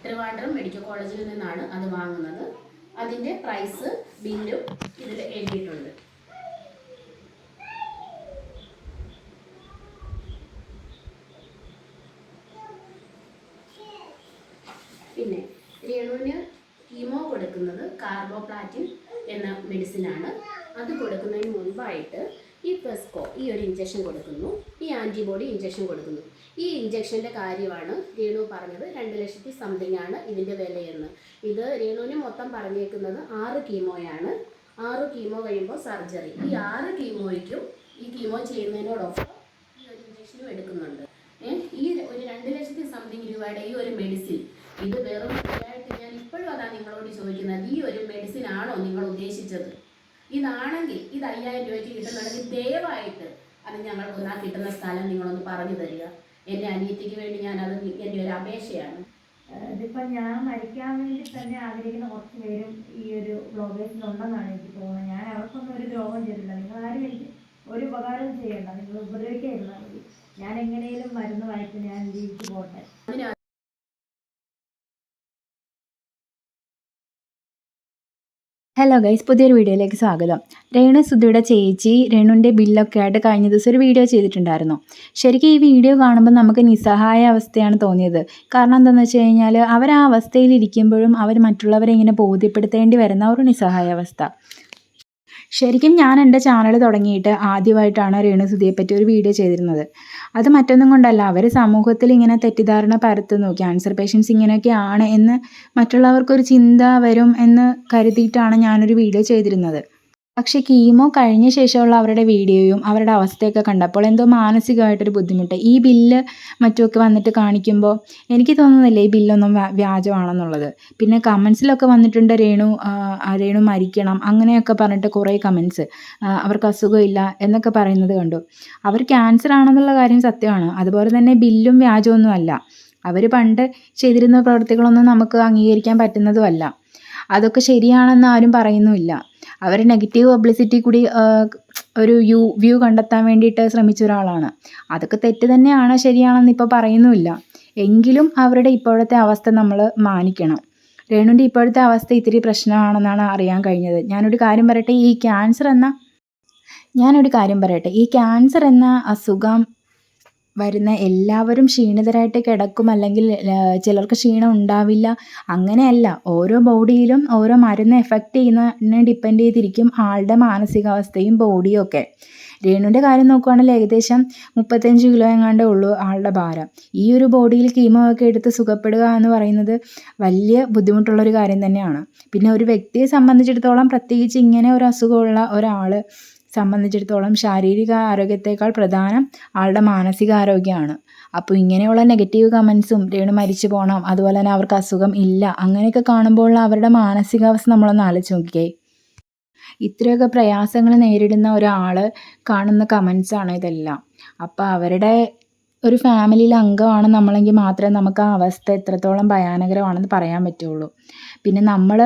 Trivandrum medical കോളേജിൽ നിന്നാണ് അത് വാങ്ങുന്നത്. അതിൻ്റെ പ്രൈസ് ബില്ലും ഇതിൽ എഴുതിയിട്ടുണ്ട്. പിന്നെ രേണുവിന് കീമോ കൊടുക്കുന്നത് കാർബോപ്ലാറ്റിൻ എന്ന മെഡിസിനാണ്. അത് കൊടുക്കുന്നതിന് മുൻപായിട്ട് ഈ പെസ്കോ ഈ ഒരു ഇഞ്ചക്ഷൻ കൊടുക്കുന്നു, ഈ ആൻറ്റിബോഡി ഇഞ്ചക്ഷൻ കൊടുക്കുന്നു. ഈ ഇഞ്ചക്ഷൻ്റെ കാര്യമാണ് രേണു പറഞ്ഞത് 2 ലക്ഷത്തി സംതിങ് ആണ് ഇതിൻ്റെ വിലയെന്ന്. ഇത് രേണുവിന് മൊത്തം പറഞ്ഞേക്കുന്നത് 6 കീമോയാണ്. 6 കീമോ കഴിയുമ്പോൾ സർജറി. ഈ 6 കീമോയ്ക്കും ഈ കീമോ ചെയ്യുന്നതിനോടൊപ്പം ഈ ഒരു ഇഞ്ചക്ഷനും എടുക്കുന്നുണ്ട്. ഈ ഒരു 2 ലക്ഷത്തി സംതിങ് രൂപയുടെ ഈ ഒരു മെഡിസിൻ, ഇത് വെറും ഫ്രീയായിട്ട്, ഞാൻ ഇപ്പോഴും അതാണ് നിങ്ങളോട് ചോദിക്കുന്നത്, ഈ ഒരു മെഡിസിൻ ആണോ നിങ്ങൾ ഉദ്ദേശിച്ചത്? ഇതാണെങ്കിൽ ഇത് 5000 രൂപയ്ക്ക് കിട്ടുന്നുണ്ടെങ്കിൽ ദയവായിട്ട് അത് ഞങ്ങൾക്ക് ആ കിട്ടുന്ന സ്ഥലം നിങ്ങളൊന്ന് പറഞ്ഞു തരിക. എൻ്റെ അനിയത്തിക്ക് വേണ്ടി ഞാനത് എൻ്റെ ഒരു അപേക്ഷയാണ്. ഇതിപ്പോൾ ഞാൻ മരിക്കാൻ വേണ്ടി തന്നെ ആഗ്രഹിക്കുന്ന കുറച്ച് പേരും ഈ ഒരു ബ്ലോഗേഴ്സിലുണ്ടെന്നാണ് എനിക്ക് തോന്നുന്നത്. ഞാൻ അവർക്കൊന്നും ഒരു ദ്രോഹം ചെയ്തില്ല. നിങ്ങളാരും എനിക്ക് ഒരു ഉപകാരവും ചെയ്യണ്ട, നിങ്ങൾ ഉപദ്രവിക്കാതിരുന്നാൽ മതി. ഞാൻ എങ്ങനെയും മരുന്ന് വായിച്ച് ഞാൻ ജീവിച്ചു പോട്ടെ. ഹലോ ഗൈസ്, പുതിയൊരു വീഡിയോയിലേക്ക് സ്വാഗതം. രേണു സുധിയുടെ ചേച്ചി രേണുവിൻ്റെ ബില്ലൊക്കെ ആയിട്ട് കഴിഞ്ഞ ദിവസം ഒരു വീഡിയോ ചെയ്തിട്ടുണ്ടായിരുന്നു. ശരിക്കും ഈ വീഡിയോ കാണുമ്പോൾ നമുക്ക് നിസ്സഹായ അവസ്ഥയാണ് തോന്നിയത്. കാരണം എന്താണെന്ന് വെച്ച് കഴിഞ്ഞാൽ അവർ ആ അവസ്ഥയിലിരിക്കുമ്പോഴും അവർ മറ്റുള്ളവരെ ഇങ്ങനെ ബോധ്യപ്പെടുത്തേണ്ടി വരുന്ന ഒരു നിസ്സഹായ അവസ്ഥ. ശരിക്കും ഞാൻ എൻ്റെ ചാനൽ തുടങ്ങിയിട്ട് ആദ്യമായിട്ടാണ് രേണു സുധിയെപ്പറ്റി ഒരു വീഡിയോ ചെയ്തിരുന്നത്. അത് മറ്റൊന്നും കൊണ്ടല്ല, അവർ സമൂഹത്തിൽ ഇങ്ങനെ തെറ്റിദ്ധാരണ പരത്തുന്നു, ക്യാൻസർ പേഷ്യൻസ് ഇങ്ങനെയൊക്കെയാണ് എന്ന് മറ്റുള്ളവർക്കൊരു ചിന്ത വരും എന്ന് കരുതിയിട്ടാണ് ഞാനൊരു വീഡിയോ ചെയ്തിരുന്നത്. പക്ഷേ കീമോ കഴിഞ്ഞ ശേഷമുള്ള അവരുടെ വീഡിയോയും അവരുടെ അവസ്ഥയൊക്കെ കണ്ടപ്പോൾ എന്തോ മാനസികമായിട്ടൊരു ബുദ്ധിമുട്ട്. ഈ ബില്ല് മറ്റുമൊക്കെ വന്നിട്ട് കാണിക്കുമ്പോൾ എനിക്ക് തോന്നുന്നില്ല ഈ ബില്ലൊന്നും വ്യാജമാണെന്നുള്ളത്. പിന്നെ കമൻസിലൊക്കെ വന്നിട്ടുണ്ട് രേണു മരിക്കണം അങ്ങനെയൊക്കെ പറഞ്ഞിട്ട് കുറേ കമൻസ്, അവർക്ക് അസുഖമില്ല എന്നൊക്കെ പറയുന്നത് കണ്ടു. അവർ ക്യാൻസർ ആണെന്നുള്ള കാര്യം സത്യമാണ്. അതുപോലെ തന്നെ ബില്ലും വ്യാജമൊന്നുമല്ല. അവർ പണ്ട് ചെയ്തിരുന്ന പ്രവൃത്തികളൊന്നും നമുക്ക് അംഗീകരിക്കാൻ പറ്റുന്നതുമല്ല. അതൊക്കെ ശരിയാണെന്ന് ആരും പറയുന്നുമില്ല. അവർ നെഗറ്റീവ് പബ്ലിസിറ്റി കൂടി ഒരു വ്യൂ കണ്ടെത്താൻ വേണ്ടിയിട്ട് ശ്രമിച്ച ഒരാളാണ്. അതൊക്കെ തെറ്റ് തന്നെയാണ്, ശരിയാണെന്ന് ഇപ്പോൾ പറയുന്നുമില്ല. എങ്കിലും അവരുടെ ഇപ്പോഴത്തെ അവസ്ഥ നമ്മൾ മാനിക്കണം. രേണുവിൻ്റെ ഇപ്പോഴത്തെ അവസ്ഥ ഇത്തിരി പ്രശ്നമാണെന്നാണ് അറിയാൻ കഴിഞ്ഞത്. ഞാനൊരു കാര്യം പറയട്ടെ, ഈ ക്യാൻസർ എന്ന അസുഖം വരുന്ന എല്ലാവരും ക്ഷീണിതരായിട്ട് കിടക്കും, അല്ലെങ്കിൽ ചിലർക്ക് ക്ഷീണം ഉണ്ടാവില്ല, അങ്ങനെയല്ല. ഓരോ ബോഡിയിലും ഓരോ മരുന്ന് എഫക്റ്റ് ചെയ്യുന്നതിനെ ഡിപ്പെൻഡ് ചെയ്തിരിക്കും ആളുടെ മാനസികാവസ്ഥയും ബോഡിയും ഒക്കെ. രേണുവിൻ്റെ കാര്യം നോക്കുകയാണെങ്കിൽ ഏകദേശം 35 കിലോ എങ്ങാണ്ടേ ഉള്ളൂ ആളുടെ ഭാരം. ഈ ഒരു ബോഡിയിൽ കീമോ ഒക്കെ എടുത്ത് സുഖപ്പെടുക എന്ന് പറയുന്നത് വലിയ ബുദ്ധിമുട്ടുള്ളൊരു കാര്യം തന്നെയാണ്. പിന്നെ ഒരു വ്യക്തിയെ സംബന്ധിച്ചിടത്തോളം, പ്രത്യേകിച്ച് ഇങ്ങനെ ഒരു അസുഖമുള്ള ഒരാൾ സംബന്ധിച്ചിടത്തോളം ശാരീരിക ആരോഗ്യത്തേക്കാൾ പ്രധാനം ആളുടെ മാനസികാരോഗ്യമാണ്. അപ്പോൾ ഇങ്ങനെയുള്ള നെഗറ്റീവ് കമൻസും രേണു മരിച്ചു പോകണം, അതുപോലെ തന്നെ അവർക്ക് അസുഖം ഇല്ല, അങ്ങനെയൊക്കെ കാണുമ്പോൾ അവരുടെ മാനസികാവസ്ഥ നമ്മളൊന്ന് ആലോചിച്ച് നോക്കിക്കേ. ഇത്രയൊക്കെ പ്രയാസങ്ങൾ നേരിടുന്ന ഒരാൾ കാണുന്ന കമൻസാണ് ഇതെല്ലാം. അപ്പോൾ അവരുടെ ഒരു ഫാമിലിയിലെ അംഗമാണ് നമ്മളെങ്കിൽ മാത്രമേ നമുക്ക് ആ അവസ്ഥ എത്രത്തോളം ഭയാനകരമാണെന്ന് പറയാൻ പറ്റുള്ളൂ. പിന്നെ നമ്മൾ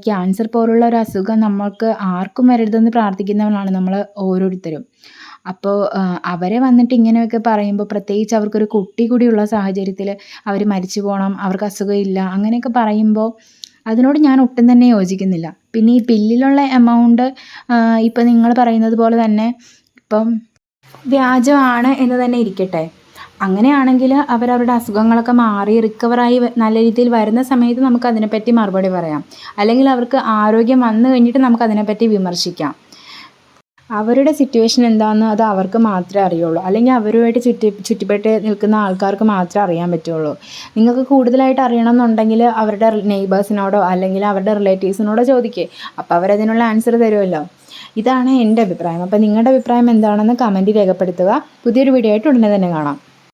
ക്യാൻസർ പോലുള്ള ഒരു അസുഖം നമ്മൾക്ക് ആർക്കും വരരുതെന്ന് പ്രാർത്ഥിക്കുന്നവരാണ് നമ്മൾ ഓരോരുത്തരും. അപ്പോൾ അവരെ വന്നിട്ട് ഇങ്ങനെയൊക്കെ പറയുമ്പോൾ, പ്രത്യേകിച്ച് അവർക്കൊരു കുട്ടി കൂടിയുള്ള സാഹചര്യത്തിൽ അവർ മരിച്ചു പോകണം, അവർക്ക് അസുഖമില്ല അങ്ങനെയൊക്കെ പറയുമ്പോൾ അതിനോട് ഞാൻ ഒട്ടും തന്നെ യോജിക്കുന്നില്ല. പിന്നെ ഈ ബില്ലിലുള്ള എമൗണ്ട് ഇപ്പം നിങ്ങൾ പറയുന്നത് പോലെ തന്നെ ഇപ്പം വ്യാജമാണ് എന്ന് തന്നെ ഇരിക്കട്ടെ. അങ്ങനെയാണെങ്കിൽ അവരവരുടെ അസുഖങ്ങളൊക്കെ മാറി റിക്കവറായി നല്ല രീതിയിൽ വരുന്ന സമയത്ത് നമുക്ക് അതിനെപ്പറ്റി മറുപടി പറയാം. അല്ലെങ്കിൽ അവർക്ക് ആരോഗ്യം വന്നു കഴിഞ്ഞിട്ട് നമുക്ക് അതിനെപ്പറ്റി വിമർശിക്കാം. അവരുടെ സിറ്റുവേഷൻ എന്താണെന്ന് അത് അവർക്ക് മാത്രമേ അറിയുള്ളൂ, അല്ലെങ്കിൽ അവരുമായിട്ട് ചുറ്റിപ്പെട്ട് നിൽക്കുന്ന ആൾക്കാർക്ക് മാത്രമേ അറിയാൻ പറ്റുള്ളൂ. നിങ്ങൾക്ക് കൂടുതലായിട്ട് അറിയണമെന്നുണ്ടെങ്കിൽ അവരുടെ നെയ്ബേഴ്സിനോടോ അല്ലെങ്കിൽ അവരുടെ റിലേറ്റീവ്സിനോടോ ചോദിക്കുക. അപ്പോൾ അവരതിനുള്ള ആൻസർ തരുമല്ലോ. ഇതാണ് എൻ്റെ അഭിപ്രായം. അപ്പോൾ നിങ്ങളുടെ അഭിപ്രായം എന്താണെന്ന് കമൻറ്റിൽ രേഖപ്പെടുത്തുക. പുതിയൊരു വീഡിയോ ആയിട്ട് ഉടനെ തന്നെ കാണാം.